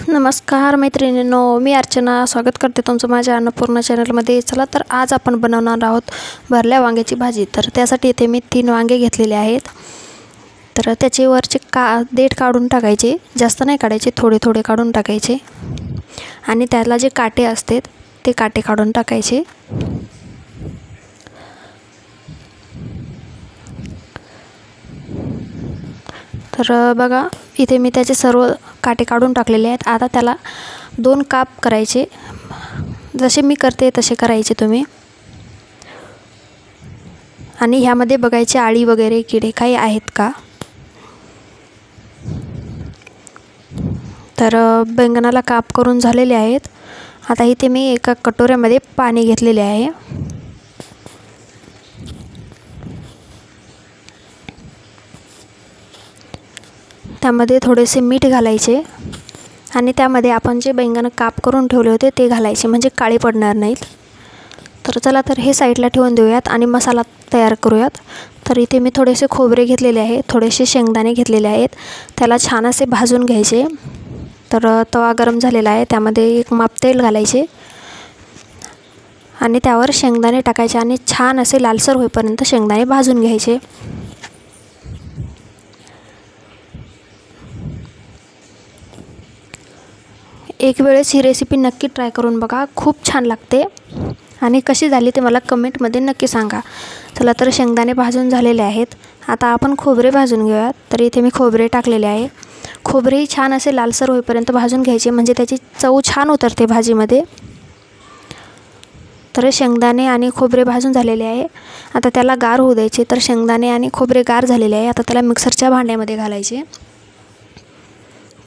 नमस्कार मैत्रिणींनो, मी अर्चना स्वागत करते तुमचं माझ्या अन्नपूर्णा चॅनलमध्ये। चला तर आज आपण बनवणार आहोत भरल्या वांग्याची भाजी। तर त्यासाठी इथे मी 3 वांगे घेतलेले आहेत। तर त्याचे वरचे देठ काढून टाकायचे, जास्त नाही काढायचे, थोडे थोडे काढून टाकायचे आणि त्याला जे काटे असतात ते काटे काढून टाकायचे। तर बघा इथे मी त्याचे सर्व काटे काढून टाकलेले आहेत। आता त्याला 2 काप करायचे, जसे मी करते तसे करायचे तुम्ही। आणि ह्यामध्ये बघायचे आळी वगैरे किडे काही आहेत का। तर बैंगनाला काप करून झालेले आहेत। आता इथे मी एका कटोऱ्यामध्ये पाणी घेतलेले आहे। त्यामध्ये थोडेसे मीठ घालायचे आणि त्यामध्ये आपण जे बैंगन काप करून ठेवले होते ते घालायचे, म्हणजे काळे पडणार नाहीत। तर चला तर हे साईडला ठेवून देऊयात आणि मसाला तयार करूयात। तर इथे मी थोडेसे खोबरे घेतलेले आहे, थोडेसे शेंगदाणे घेतलेले आहेत, त्याला छान असे भाजून घ्यायचे। तर तवा गरम झालेला आहे, त्यामध्ये 1 माप तेल घालायचे आणि त्यावर शेंगदाणे टाकायचे आणि छान असे लालसर होईपर्यंत शेंगदाणे भाजून घ्यायचे। एक वेळेस ही रेसिपी नक्की ट्राय करून बघा, खूप छान लागते आणि कशी झाली ते मला कमेंटमध्ये नक्की सांगा। चला तर शेंगदाणे भाजून झालेले आहेत। आता आपण खोबरे भाजून घेऊयात। तर इथे मी खोबरे टाकलेले आहे। खोबरेही छान असे लालसर होईपर्यंत भाजून घ्यायचे, म्हणजे त्याची चव छान उतरते भाजीमध्ये। तर शेंगदाणे आणि खोबरे भाजून झालेले आहे। आता त्याला गार होऊ द्यायचे। तर शेंगदाणे आणि खोबरे गार झालेले आहे। आता त्याला मिक्सरच्या भांड्यामध्ये घालायचे।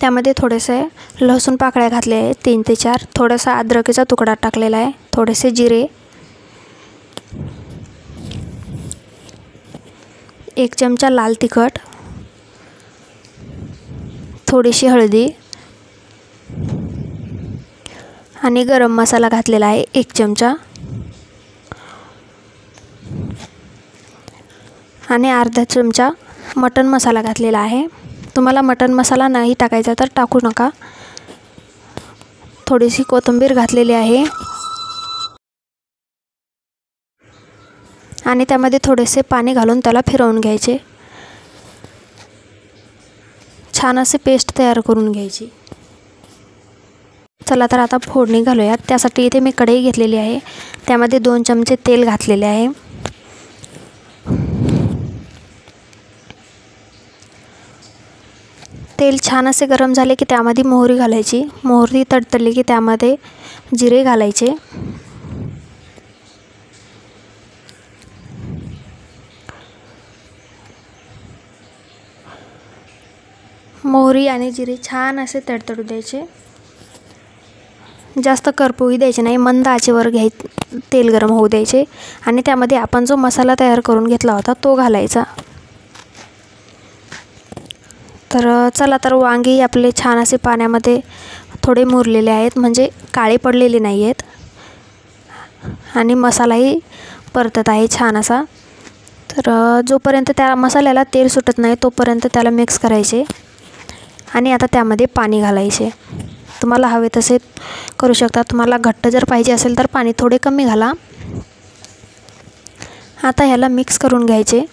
त्यामध्ये थोडेसे लसूण पाकळ्या घातले आहेत, 3 ते 4, थोडासा अद्रकीचा तुकडा टाकलेला आहे, थोडेसे जिरे, 1 चमचा लाल तिखट, थोडीशी हळदी आणि गरम मसाला घातलेला आहे 1 चमचा आणि अर्धा चमचा मटण मसाला घातलेला आहे। तुम्हाला मटण मसाला नाही टाकायचा तर टाकू नका। थोडीशी कोथिंबीर घातलेली आहे आणि त्यामध्ये थोडेसे पाणी घालून त्याला फिरवून घ्यायचे। छान असे पेस्ट तयार करून घ्यायची। चला तर आता फोडणी घालूयात। त्यासाठी इथे मी कढई घेतलेली आहे, त्यामध्ये 2 चमचे तेल घातलेले आहे। तेल छान असे गरम झाले की त्यामध्ये मोहरी घालायची। मोहरी तडतडली की त्यामध्ये जिरे घालायचे। मोहरी आणि जिरे छान असे तडतडू द्यायचे, जास्त करपवू द्यायचे नाही, मंद आचेवर तेल गरम होऊ द्यायचे आणि त्यामध्ये आपण जो मसाला तयार करून घेतला होता तो घालायचा। तर चला तर वांगी आपले छान असे पाण्यामध्ये थोडे मुरलेले आहेत, म्हणजे काळे पडलेले नाही आहेत आणि मसालाही परतत आहे छान असा। तर जोपर्यंत त्या मसाल्याला तेल सुटत नाही तोपर्यंत त्याला मिक्स करायचे आणि आता त्यामध्ये पाणी घालायचे। तुम्हाला हवे तसे करू शकता, तुम्हाला घट्ट जर पाहिजे असेल तर पाणी थोडे कमी घाला। आता ह्याला मिक्स करून घ्यायचे।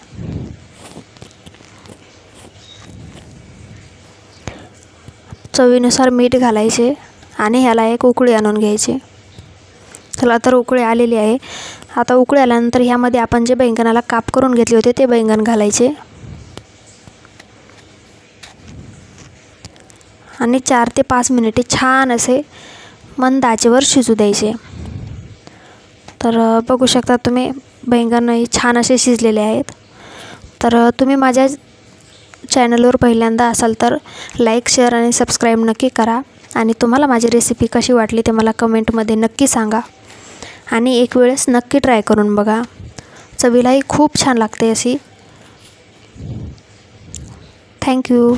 चवीनुसार मीठ घालायचे आणि ह्याला एक उकळी आणून घ्यायची। चला तर उकळी आलेली आहे। आता उकळी आल्यानंतर ह्यामध्ये आपण जे बैंगनाला काप करून घेतले होते ते बैंगन घालायचे आणि 4 ते 5 मिनिटे छान असे मंद आचेवर शिजू द्यायचे। तर बघू शकता तुम्ही बैंगनही छान असे शिजलेले आहेत। तर तुम्ही माझ्या चॅनलवर पहिल्यांदा असाल तर लाईक, शेअर आणि सबस्क्राईब नक्की करा आणि तुम्हाला माझी रेसिपी कशी वाटली ते मला कमेंटमध्ये नक्की सांगा आणि एक वेळेस नक्की ट्राय करून बघा, चवीलाही खूप छान लागते अशी। थँक्यू।